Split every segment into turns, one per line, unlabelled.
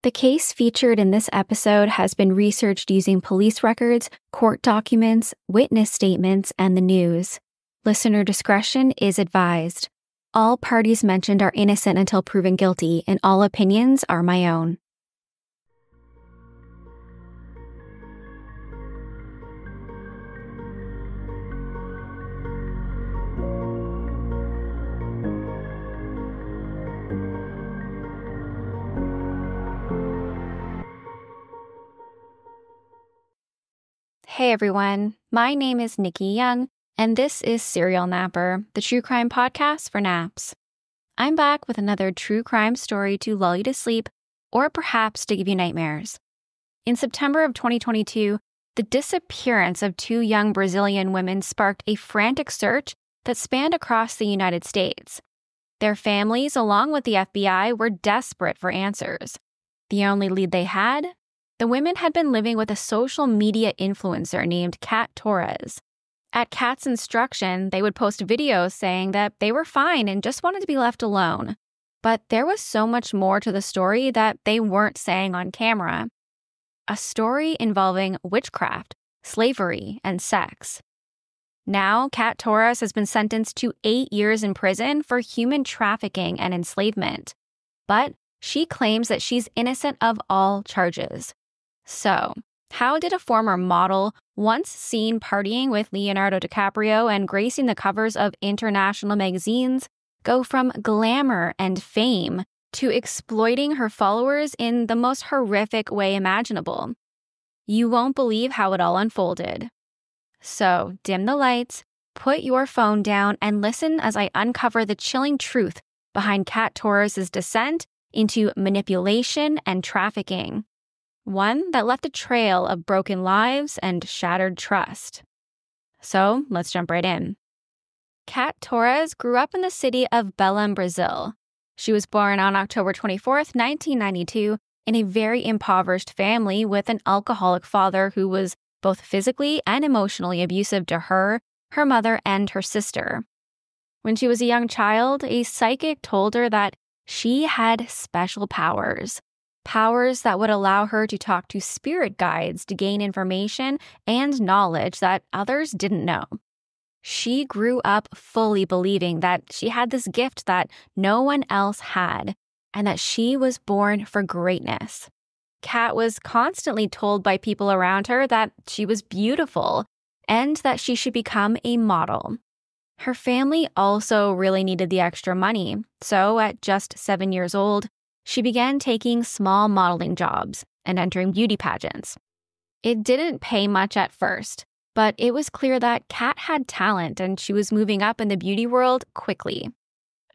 The case featured in this episode has been researched using police records, court documents, witness statements, and the news. Listener discretion is advised. All parties mentioned are innocent until proven guilty, and all opinions are my own. Hey everyone, my name is Nikki Young, and this is Serial Napper, the true crime podcast for naps. I'm back with another true crime story to lull you to sleep, or perhaps to give you nightmares. In September of 2022, the disappearance of two young Brazilian women sparked a frantic search that spanned across the United States. Their families, along with the FBI, were desperate for answers. The only lead they had? The women had been living with a social media influencer named Torres. At Kat's instruction, they would post videos saying that they were fine and just wanted to be left alone. But there was so much more to the story that they weren't saying on camera. A story involving witchcraft, slavery, and sex. Now, Torres has been sentenced to 8 years in prison for human trafficking and enslavement. But she claims that she's innocent of all charges. So, how did a former model, once seen partying with Leonardo DiCaprio and gracing the covers of international magazines, go from glamour and fame to exploiting her followers in the most horrific way imaginable? You won't believe how it all unfolded. So, dim the lights, put your phone down, and listen as I uncover the chilling truth behind Torres' descent into manipulation and trafficking. One that left a trail of broken lives and shattered trust. So, let's jump right in. Torres grew up in the city of Belém, Brazil. She was born on October 24th, 1992, in a very impoverished family with an alcoholic father who was both physically and emotionally abusive to her, her mother, and her sister. When she was a young child, a psychic told her that she had special powers. Powers that would allow her to talk to spirit guides to gain information and knowledge that others didn't know. She grew up fully believing that she had this gift that no one else had, and that she was born for greatness. Kat was constantly told by people around her that she was beautiful and that she should become a model. Her family also really needed the extra money, so at just 7 years old, she began taking small modeling jobs and entering beauty pageants. It didn't pay much at first, but it was clear that Kat had talent and she was moving up in the beauty world quickly.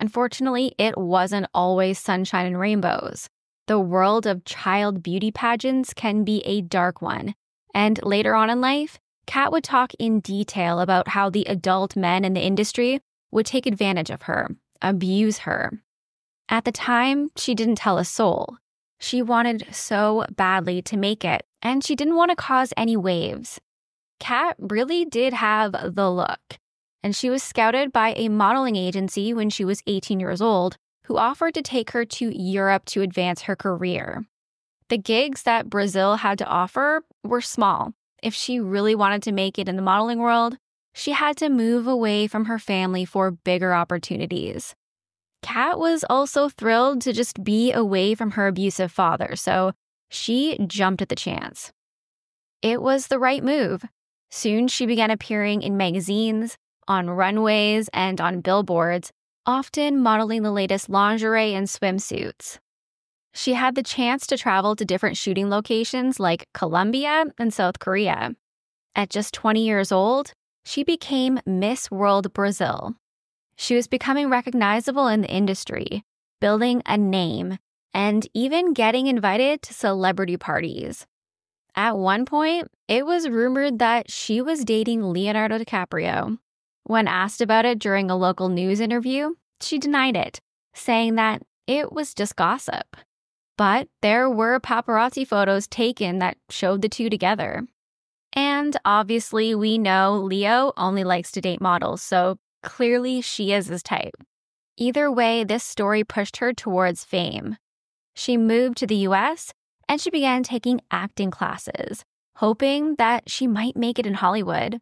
Unfortunately, it wasn't always sunshine and rainbows. The world of child beauty pageants can be a dark one, and later on in life, Kat would talk in detail about how the adult men in the industry would take advantage of her, abuse her. At the time, she didn't tell a soul. She wanted so badly to make it, and she didn't want to cause any waves. Kat really did have the look, and she was scouted by a modeling agency when she was 18 years old, who offered to take her to Europe to advance her career. The gigs that Brazil had to offer were small. If she really wanted to make it in the modeling world, she had to move away from her family for bigger opportunities. Kat was also thrilled to just be away from her abusive father, so she jumped at the chance. It was the right move. Soon she began appearing in magazines, on runways, and on billboards, often modeling the latest lingerie and swimsuits. She had the chance to travel to different shooting locations like Colombia and South Korea. At just 20 years old, she became Miss World Brazil. She was becoming recognizable in the industry, building a name, and even getting invited to celebrity parties. At one point, it was rumored that she was dating Leonardo DiCaprio. When asked about it during a local news interview, she denied it, saying that it was just gossip. But there were paparazzi photos taken that showed the two together. And obviously, we know Leo only likes to date models, so clearly she is his type. Either way, this story pushed her towards fame. She moved to the US and she began taking acting classes, hoping that she might make it in Hollywood.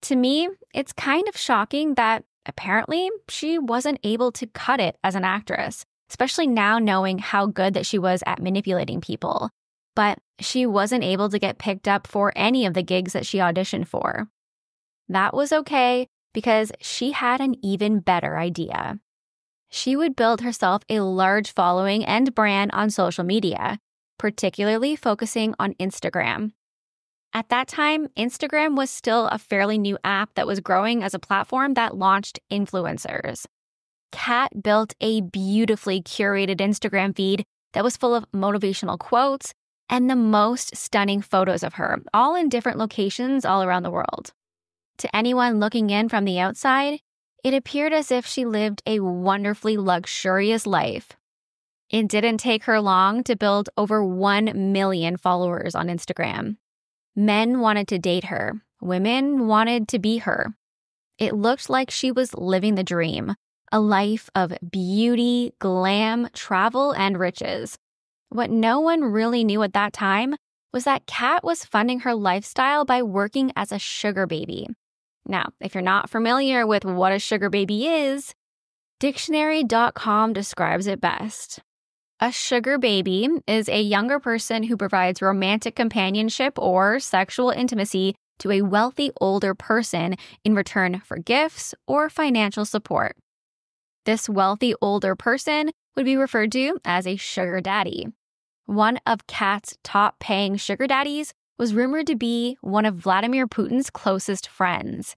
To me, it's kind of shocking that apparently she wasn't able to cut it as an actress, especially now knowing how good that she was at manipulating people. But she wasn't able to get picked up for any of the gigs that she auditioned for. That was okay because she had an even better idea. She would build herself a large following and brand on social media, particularly focusing on Instagram. At that time, Instagram was still a fairly new app that was growing as a platform that launched influencers. Kat built a beautifully curated Instagram feed that was full of motivational quotes and the most stunning photos of her, all in different locations all around the world. To anyone looking in from the outside, it appeared as if she lived a wonderfully luxurious life. It didn't take her long to build over 1 million followers on Instagram. Men wanted to date her. Women wanted to be her. It looked like she was living the dream, a life of beauty, glam, travel, and riches. What no one really knew at that time was that Kat was funding her lifestyle by working as a sugar baby. Now, if you're not familiar with what a sugar baby is, dictionary.com describes it best. A sugar baby is a younger person who provides romantic companionship or sexual intimacy to a wealthy older person in return for gifts or financial support. This wealthy older person would be referred to as a sugar daddy. One of Kat's top-paying sugar daddies was rumored to be one of Vladimir Putin's closest friends.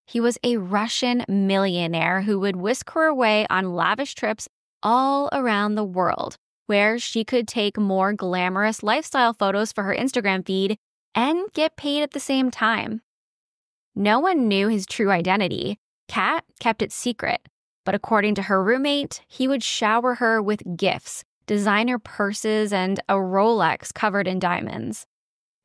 He was a Russian millionaire who would whisk her away on lavish trips all around the world, where she could take more glamorous lifestyle photos for her Instagram feed and get paid at the same time. No one knew his true identity. Kat kept it secret, but according to her roommate, he would shower her with gifts, designer purses, and a Rolex covered in diamonds.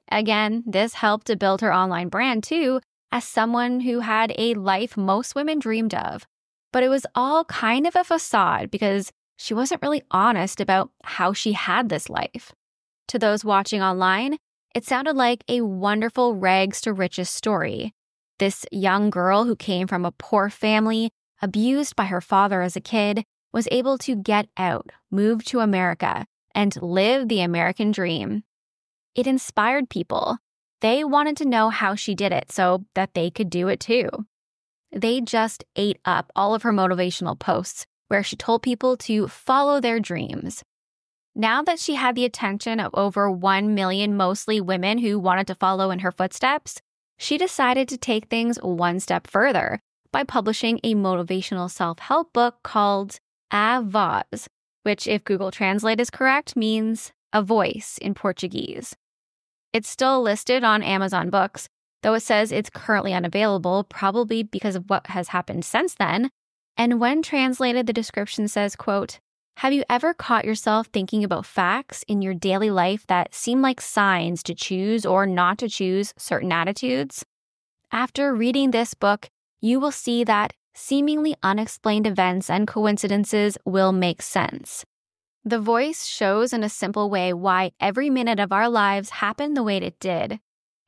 Again, this helped to build her online brand too, as someone who had a life most women dreamed of. But it was all kind of a facade because she wasn't really honest about how she had this life. To those watching online, it sounded like a wonderful rags to riches story. This young girl who came from a poor family, abused by her father as a kid, was able to get out, move to America, and live the American dream. It inspired people. They wanted to know how she did it so that they could do it too. They just ate up all of her motivational posts where she told people to follow their dreams. Now that she had the attention of over 1 million mostly women who wanted to follow in her footsteps, she decided to take things one step further by publishing a motivational self-help book called A Voz, which, if Google Translate is correct, means a voice in Portuguese. It's still listed on Amazon Books, though it says it's currently unavailable, probably because of what has happened since then. And when translated, the description says, quote, "Have you ever caught yourself thinking about facts in your daily life that seem like signs to choose or not to choose certain attitudes? After reading this book, you will see that seemingly unexplained events and coincidences will make sense. The voice shows in a simple way why every minute of our lives happened the way it did.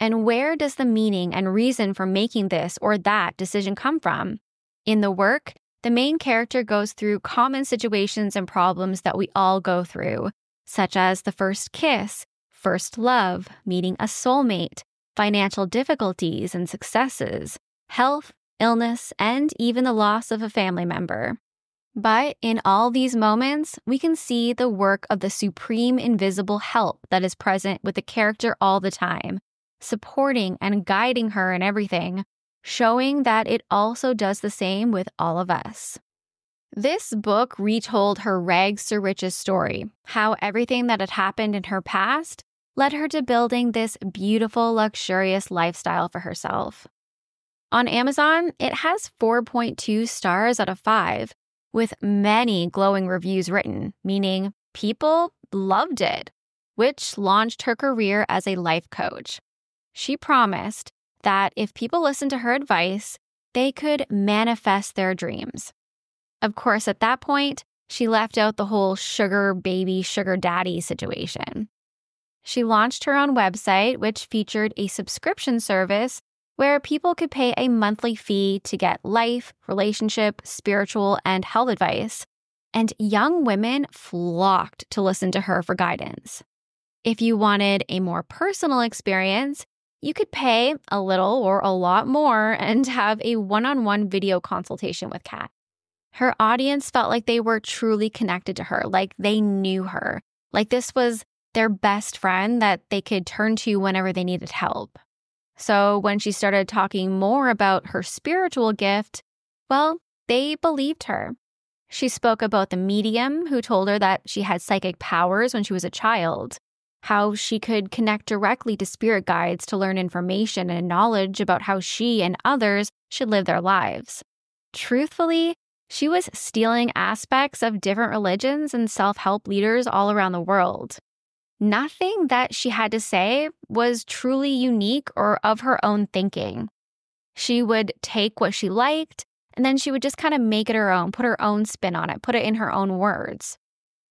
And where does the meaning and reason for making this or that decision come from? In the work, the main character goes through common situations and problems that we all go through, such as the first kiss, first love, meeting a soulmate, financial difficulties and successes, health, illness, and even the loss of a family member. But in all these moments, we can see the work of the supreme invisible help that is present with the character all the time, supporting and guiding her in everything, showing that it also does the same with all of us. This book retold her rags to riches story, how everything that had happened in her past led her to building this beautiful, luxurious lifestyle for herself. On Amazon, it has 4.2 stars out of 5, with many glowing reviews written, meaning people loved it, which launched her career as a life coach. She promised that if people listened to her advice, they could manifest their dreams. Of course, at that point, She left out the whole sugar baby, sugar daddy situation. She launched her own website, which featured a subscription service where people could pay a monthly fee to get life, relationship, spiritual, and health advice. And young women flocked to listen to her for guidance. If you wanted a more personal experience, you could pay a little or a lot more and have a one-on-one video consultation with Kat. Her audience felt like they were truly connected to her, like they knew her, like this was their best friend that they could turn to whenever they needed help. So when she started talking more about her spiritual gift, well, they believed her. She spoke about the medium who told her that she had psychic powers when she was a child, how she could connect directly to spirit guides to learn information and knowledge about how she and others should live their lives. Truthfully, she was stealing aspects of different religions and self-help leaders all around the world. Nothing that she had to say was truly unique or of her own thinking. She would take what she liked, and then she would just kind of make it her own, put her own spin on it, put it in her own words.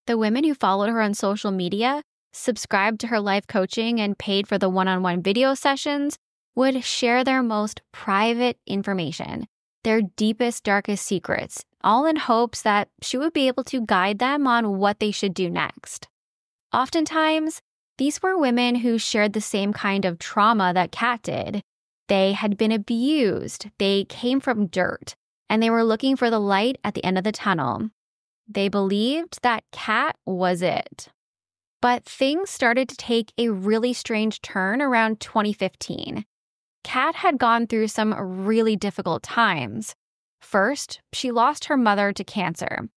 The women who followed her on social media, subscribed to her life coaching, and paid for the one-on-one video sessions would share their most private information, their deepest, darkest secrets, all in hopes that she would be able to guide them on what they should do next. Oftentimes, these were women who shared the same kind of trauma that Kat did. They had been abused, they came from dirt, and they were looking for the light at the end of the tunnel. They believed that Kat was it. But things started to take a really strange turn around 2015. Kat had gone through some really difficult times. First, she lost her mother to cancer.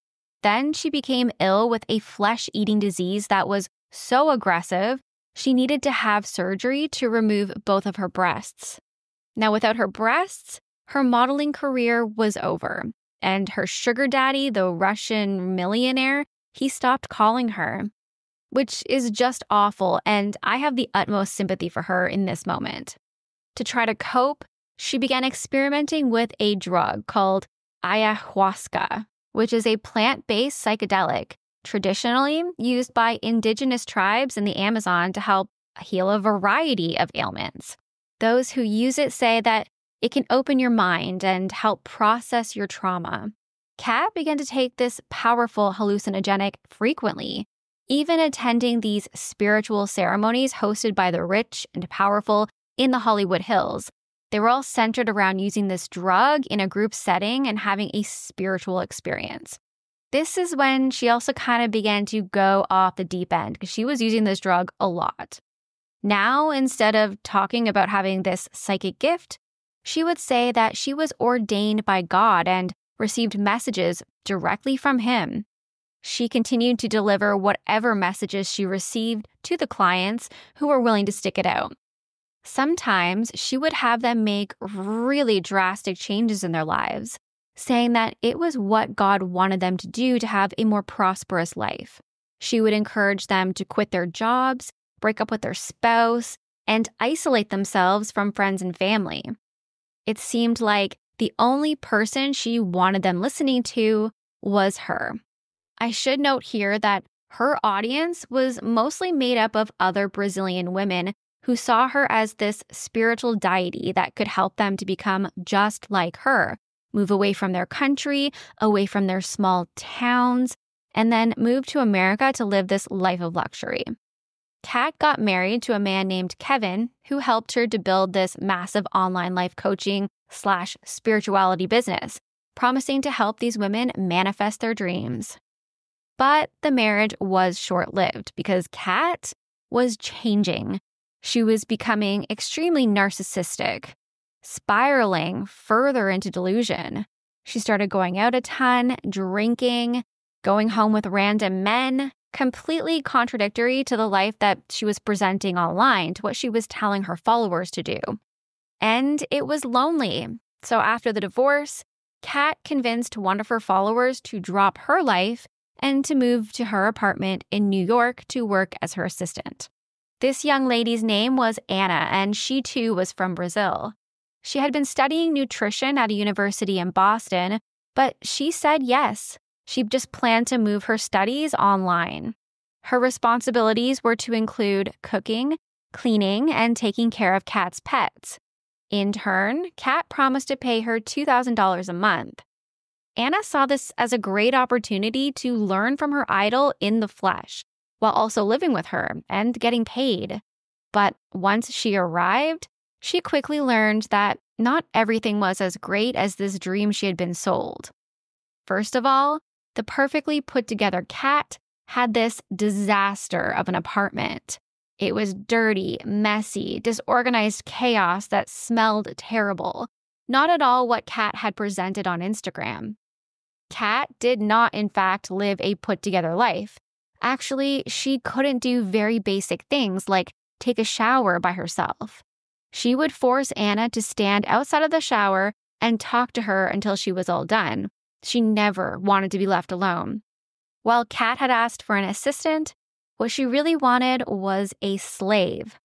Then she became ill with a flesh-eating disease that was so aggressive, she needed to have surgery to remove both of her breasts. Now, without her breasts, her modeling career was over, and her sugar daddy, the Russian millionaire, he stopped calling her, which is just awful, and I have the utmost sympathy for her in this moment. To try to cope, she began experimenting with a drug called ayahuasca, which is a plant-based psychedelic traditionally used by indigenous tribes in the Amazon to help heal a variety of ailments. Those who use it say that it can open your mind and help process your trauma. Kat began to take this powerful hallucinogenic frequently, even attending these spiritual ceremonies hosted by the rich and powerful in the Hollywood Hills. They were all centered around using this drug in a group setting and having a spiritual experience. This is when she also kind of began to go off the deep end because she was using this drug a lot. Now, instead of talking about having this psychic gift, she would say that she was ordained by God and received messages directly from Him. She continued to deliver whatever messages she received to the clients who were willing to stick it out. Sometimes she would have them make really drastic changes in their lives, saying that it was what God wanted them to do to have a more prosperous life. She would encourage them to quit their jobs, break up with their spouse, and isolate themselves from friends and family. It seemed like the only person she wanted them listening to was her. I should note here that her audience was mostly made up of other Brazilian women who saw her as this spiritual deity that could help them to become just like her, move away from their country, away from their small towns, and then move to America to live this life of luxury. Kat got married to a man named Kevin, who helped her to build this massive online life coaching / spirituality business, promising to help these women manifest their dreams. But the marriage was short-lived because Kat was changing. She was becoming extremely narcissistic, spiraling further into delusion. She started going out a ton, drinking, going home with random men, completely contradictory to the life that she was presenting online, to what she was telling her followers to do. And it was lonely. So after the divorce, Kat convinced one of her followers to drop her life and to move to her apartment in New York to work as her assistant. This young lady's name was Anna, and she too was from Brazil. She had been studying nutrition at a university in Boston, but she said yes. She just planned to move her studies online. Her responsibilities were to include cooking, cleaning, and taking care of Kat's pets. In turn, Kat promised to pay her $2,000 a month. Anna saw this as a great opportunity to learn from her idol in the flesh, while also living with her and getting paid. But once she arrived, she quickly learned that not everything was as great as this dream she had been sold. First of all, the perfectly put-together Kat had this disaster of an apartment. It was dirty, messy, disorganized chaos that smelled terrible. Not at all what Kat had presented on Instagram. Kat did not, in fact, live a put-together life. Actually, she couldn't do very basic things like take a shower by herself. She would force Anna to stand outside of the shower and talk to her until she was all done. She never wanted to be left alone. While Kat had asked for an assistant, what she really wanted was a slave.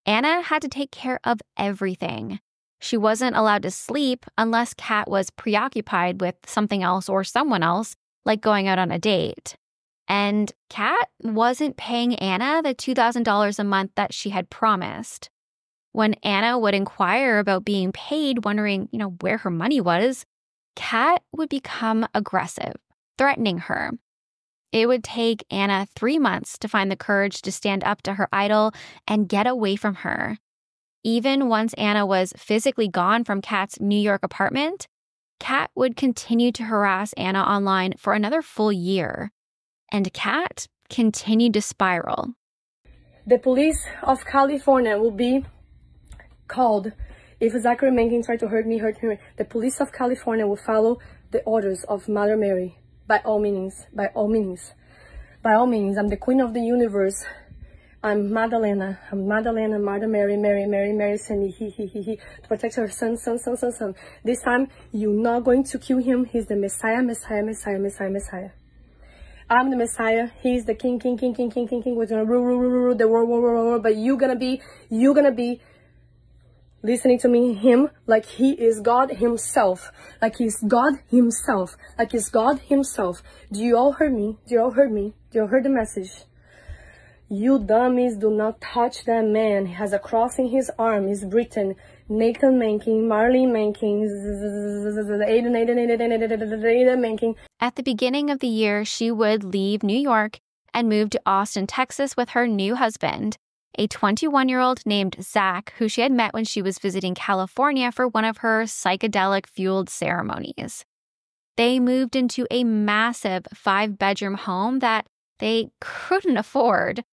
Anna had to take care of everything. She wasn't allowed to sleep unless Kat was preoccupied with something else or someone else, like going out on a date. And Kat wasn't paying Anna the $2,000 a month that she had promised. When Anna would inquire about being paid, wondering, where her money was, Kat would become aggressive, threatening her. It would take Anna 3 months to find the courage to stand up to her idol and get away from her. Even once Anna was physically gone from Kat's New York apartment, Kat would continue to harass Anna online for another full year. And Kat continued to spiral.
The police of California will be called if Zachary Mencken tried to hurt me. The police of California will follow the orders of Mother Mary. By all means, by all means, by all means. I'm the queen of the universe. I'm Madalena. Mother Mary, Mary, send me, he, to protect her son. This time, you're not going to kill him. He's the Messiah. I'm the Messiah. He's the king. We're gonna rule the world. But you're gonna be listening to me, him, like he is God himself. Like he's God himself. Do you all heard me? Do you all heard the message? You dummies, do not touch that man. He has a cross in his arm. It's written, Nathan Mencken, Marlene Mencken, Ada Mencken.
At the beginning of the year, she would leave New York and move to Austin, Texas with her new husband, a 21-year-old named Zach, who she had met when she was visiting California for one of her psychedelic-fueled ceremonies. They moved into a massive 5-bedroom home that they couldn't afford.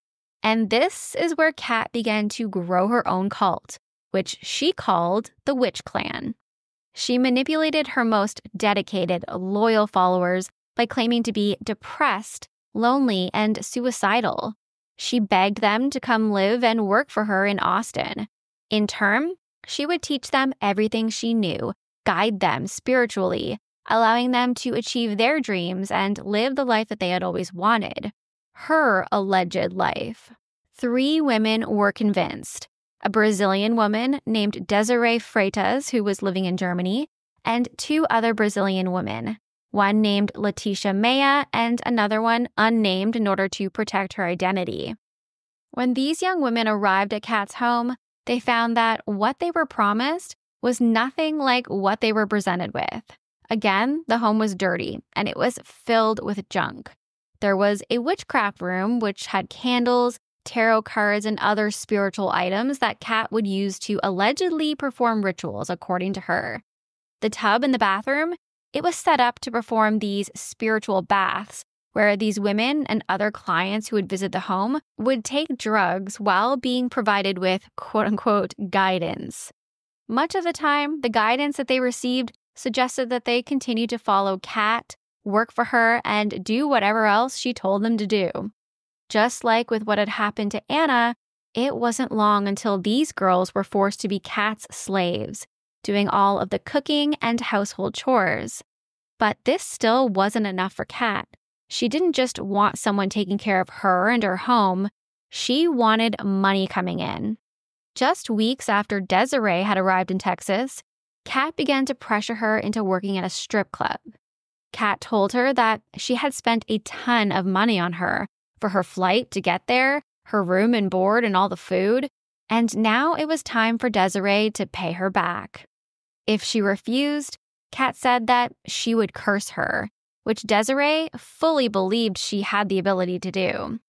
And this is where Kat began to grow her own cult, which she called the Witch Clan. She manipulated her most dedicated, loyal followers by claiming to be depressed, lonely, and suicidal. She begged them to come live and work for her in Austin. In turn, she would teach them everything she knew, guide them spiritually, allowing them to achieve their dreams and live the life that they had always wanted. Her alleged life. 3 women were convinced. A Brazilian woman named Desiree Freitas, who was living in Germany, and 2 other Brazilian women, one named Leticia Maya and another one unnamed in order to protect her identity. When these young women arrived at Kat's home, they found that what they were promised was nothing like what they were presented with. Again, the home was dirty, and it was filled with junk. There was a witchcraft room which had candles, tarot cards, and other spiritual items that Kat would use to allegedly perform rituals, according to her. The tub in the bathroom, it was set up to perform these spiritual baths, where these women and other clients who would visit the home would take drugs while being provided with quote-unquote guidance. Much of the time, the guidance that they received suggested that they continue to follow Kat, work for her, and do whatever else she told them to do. Just like with what had happened to Anna, it wasn't long until these girls were forced to be Kat's slaves, doing all of the cooking and household chores. But this still wasn't enough for Kat. She didn't just want someone taking care of her and her home, she wanted money coming in. Just weeks after Desiree had arrived in Texas, Kat began to pressure her into working at a strip club. Kat told her that she had spent a ton of money on her for her flight to get there, her room and board and all the food, and now it was time for Desiree to pay her back. If she refused, Kat said that she would curse her, which Desiree fully believed she had the ability to do.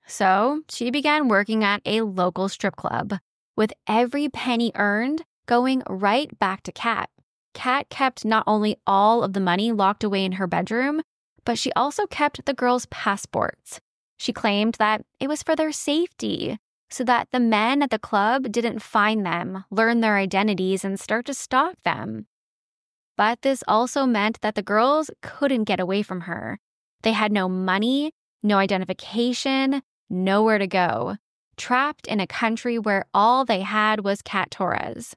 So she began working at a local strip club, with every penny earned going right back to Kat. Kat kept not only all of the money locked away in her bedroom, but she also kept the girls' passports. She claimed that it was for their safety, so that the men at the club didn't find them, learn their identities, and start to stalk them. But this also meant that the girls couldn't get away from her. They had no money, no identification, nowhere to go, trapped in a country where all they had was Kat Torres.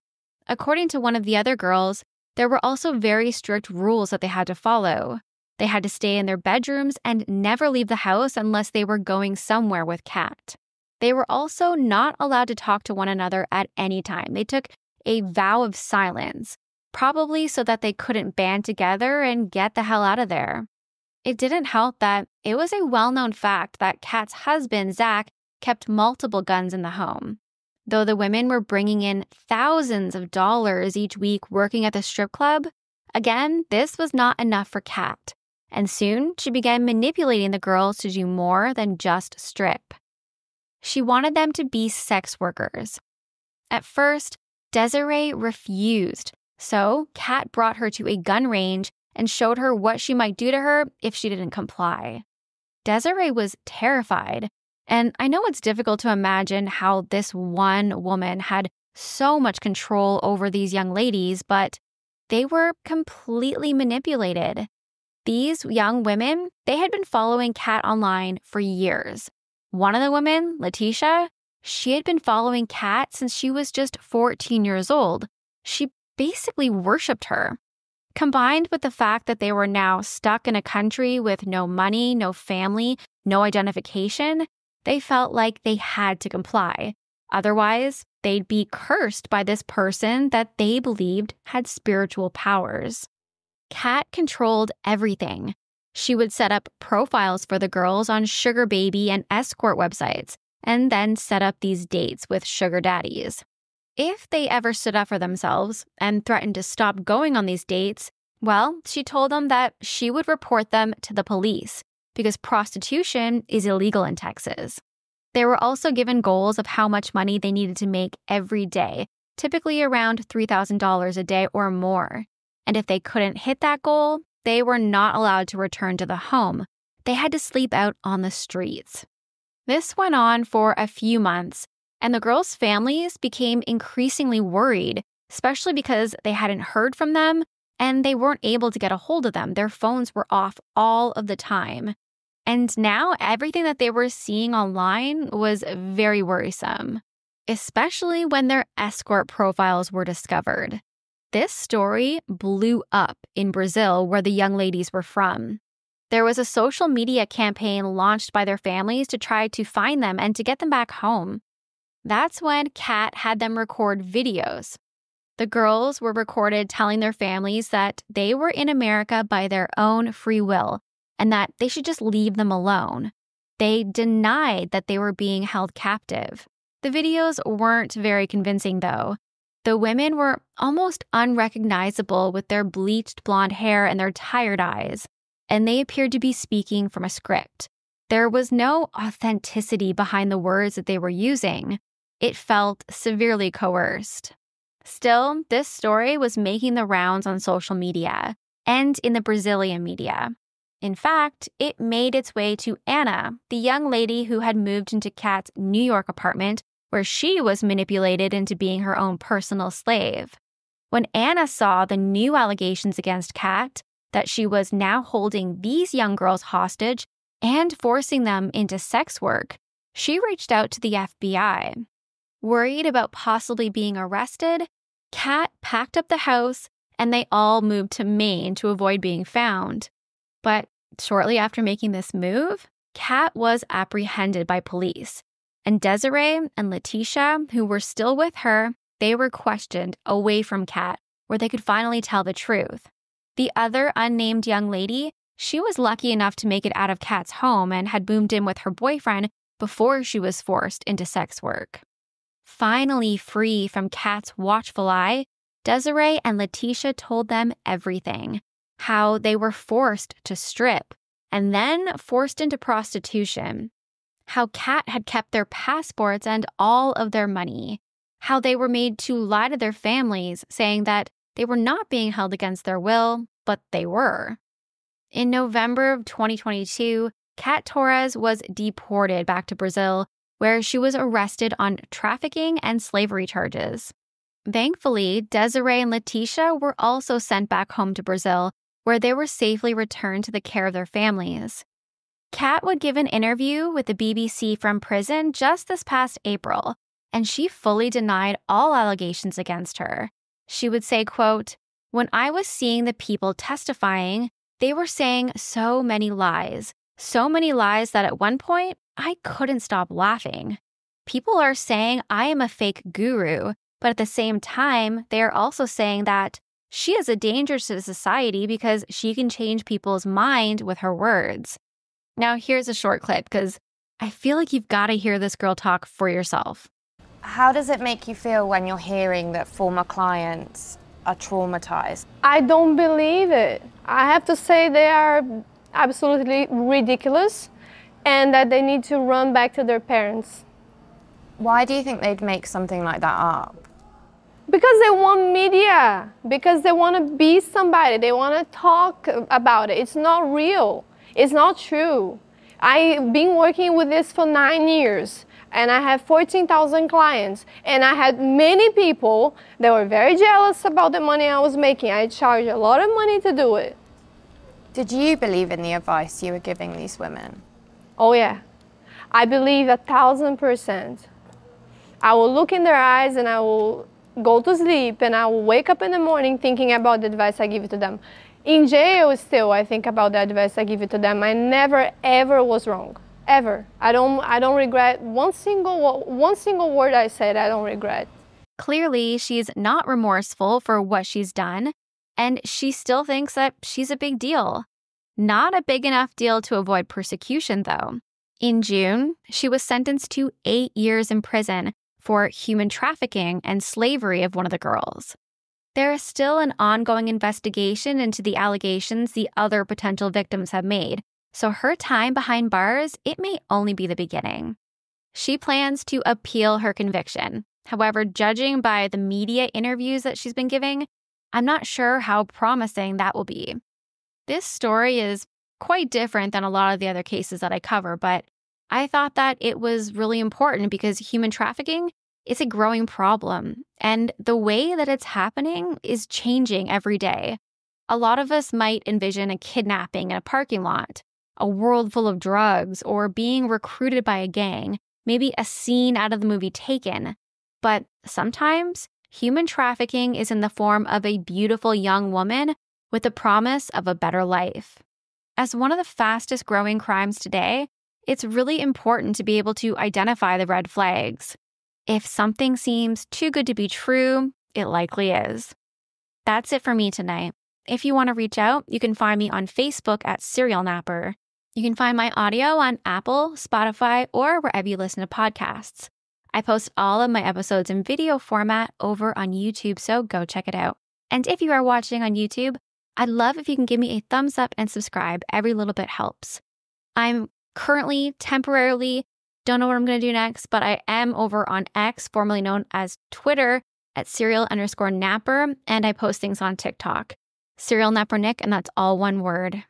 According to one of the other girls, there were also very strict rules that they had to follow. They had to stay in their bedrooms and never leave the house unless they were going somewhere with Kat. They were also not allowed to talk to one another at any time. They took a vow of silence, probably so that they couldn't band together and get the hell out of there. It didn't help that it was a well-known fact that Kat's husband, Zach, kept multiple guns in the home. Though the women were bringing in thousands of dollars each week working at the strip club, again, this was not enough for Kat, and soon she began manipulating the girls to do more than just strip. She wanted them to be sex workers. At first, Desiree refused, so Kat brought her to a gun range and showed her what she might do to her if she didn't comply. Desiree was terrified, and I know it's difficult to imagine how this one woman had so much control over these young ladies, but they were completely manipulated. These young women, they had been following Kat online for years. One of the women, Letitia, she had been following Kat since she was just 14 years old. She basically worshipped her. Combined with the fact that they were now stuck in a country with no money, no family, no identification, they felt like they had to comply. Otherwise, they'd be cursed by this person that they believed had spiritual powers. Kat controlled everything. She would set up profiles for the girls on sugar baby and escort websites, and then set up these dates with sugar daddies. If they ever stood up for themselves and threatened to stop going on these dates, well, she told them that she would report them to the police because prostitution is illegal in Texas. They were also given goals of how much money they needed to make every day, typically around $3,000 a day or more. And if they couldn't hit that goal, they were not allowed to return to the home. They had to sleep out on the streets. This went on for a few months, and the girls' families became increasingly worried, especially because they hadn't heard from them and they weren't able to get a hold of them. Their phones were off all of the time. And now everything that they were seeing online was very worrisome, especially when their escort profiles were discovered. This story blew up in Brazil, where the young ladies were from. There was a social media campaign launched by their families to try to find them and to get them back home. That's when Kat had them record videos. The girls were recorded telling their families that they were in America by their own free will and that they should just leave them alone. They denied that they were being held captive. The videos weren't very convincing, though. The women were almost unrecognizable with their bleached blonde hair and their tired eyes, and they appeared to be speaking from a script. There was no authenticity behind the words that they were using. It felt severely coerced. Still, this story was making the rounds on social media and in the Brazilian media. In fact, it made its way to Anna, the young lady who had moved into Kat's New York apartment, where she was manipulated into being her own personal slave. When Anna saw the new allegations against Kat, that she was now holding these young girls hostage and forcing them into sex work, she reached out to the FBI. Worried about possibly being arrested, Kat packed up the house and they all moved to Maine to avoid being found. But shortly after making this move, Kat was apprehended by police. And Desiree and Letitia, who were still with her, they were questioned away from Kat, where they could finally tell the truth. The other unnamed young lady, she was lucky enough to make it out of Kat's home and had moved in with her boyfriend before she was forced into sex work. Finally free from Kat's watchful eye, Desiree and Letitia told them everything. How they were forced to strip and then forced into prostitution. How Kat had kept their passports and all of their money. How they were made to lie to their families, saying that they were not being held against their will, but they were. In November of 2022, Kat Torres was deported back to Brazil, where she was arrested on trafficking and slavery charges. Thankfully, Desiree and Letitia were also sent back home to Brazil, where they were safely returned to the care of their families. Kat would give an interview with the BBC from prison just this past April, and she fully denied all allegations against her. She would say, quote, "When I was seeing the people testifying, they were saying so many lies that at one point, I couldn't stop laughing. People are saying I am a fake guru, but at the same time, they are also saying that she is a danger to society because she can change people's mind with her words." Now, here's a short clip because I feel like you've got to hear this girl talk for yourself.
How does it make you feel when you're hearing that former clients are traumatized?
I don't believe it. I have to say they are absolutely ridiculous and that they need to run back to their parents.
Why do you think they'd make something like that up?
Because they want media, because they want to be somebody, they want to talk about it. It's not real. It's not true. I've been working with this for 9 years. And I have 14,000 clients. And I had many people that were very jealous about the money I was making. I charged a lot of money to do it.
Did you believe in the advice you were giving these women?
Oh yeah, I believe 1,000%. I will look in their eyes and I will go to sleep and I will wake up in the morning thinking about the advice I give to them. In jail still, I think about the advice I give to them. I never ever was wrong. Ever. I don't regret one single word I said. I don't regret.
Clearly, she's not remorseful for what she's done, and she still thinks that she's a big deal. Not a big enough deal to avoid persecution, though. In June, she was sentenced to 8 years in prison for human trafficking and slavery of one of the girls. There is still an ongoing investigation into the allegations the other potential victims have made, so her time behind bars, it may only be the beginning. She plans to appeal her conviction. However, judging by the media interviews that she's been giving, I'm not sure how promising that will be. This story is quite different than a lot of the other cases that I cover, but I thought that it was really important because human trafficking is a growing problem, and the way that it's happening is changing every day. A lot of us might envision a kidnapping in a parking lot, a world full of drugs, or being recruited by a gang, maybe a scene out of the movie Taken. But sometimes, human trafficking is in the form of a beautiful young woman with the promise of a better life. As one of the fastest growing crimes today, it's really important to be able to identify the red flags. If something seems too good to be true, it likely is. That's it for me tonight. If you want to reach out, you can find me on Facebook at Serial Napper. You can find my audio on Apple, Spotify, or wherever you listen to podcasts. I post all of my episodes in video format over on YouTube, so go check it out. And if you are watching on YouTube, I'd love if you can give me a thumbs up and subscribe. Every little bit helps. I'm currently, temporarily, don't know what I'm going to do next, but I am over on X, formerly known as Twitter, at serial_napper, and I post things on TikTok. Serial Napper Nick, and that's all one word.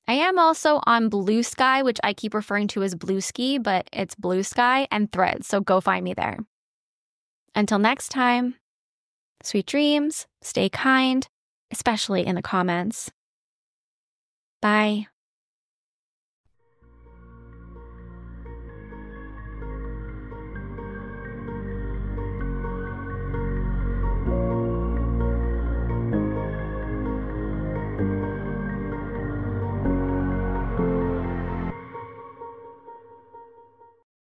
I am also on Blue Sky, which I keep referring to as Blue Ski, but it's Blue Sky, and Threads, so go find me there. Until next time, sweet dreams, stay kind, especially in the comments. Bye.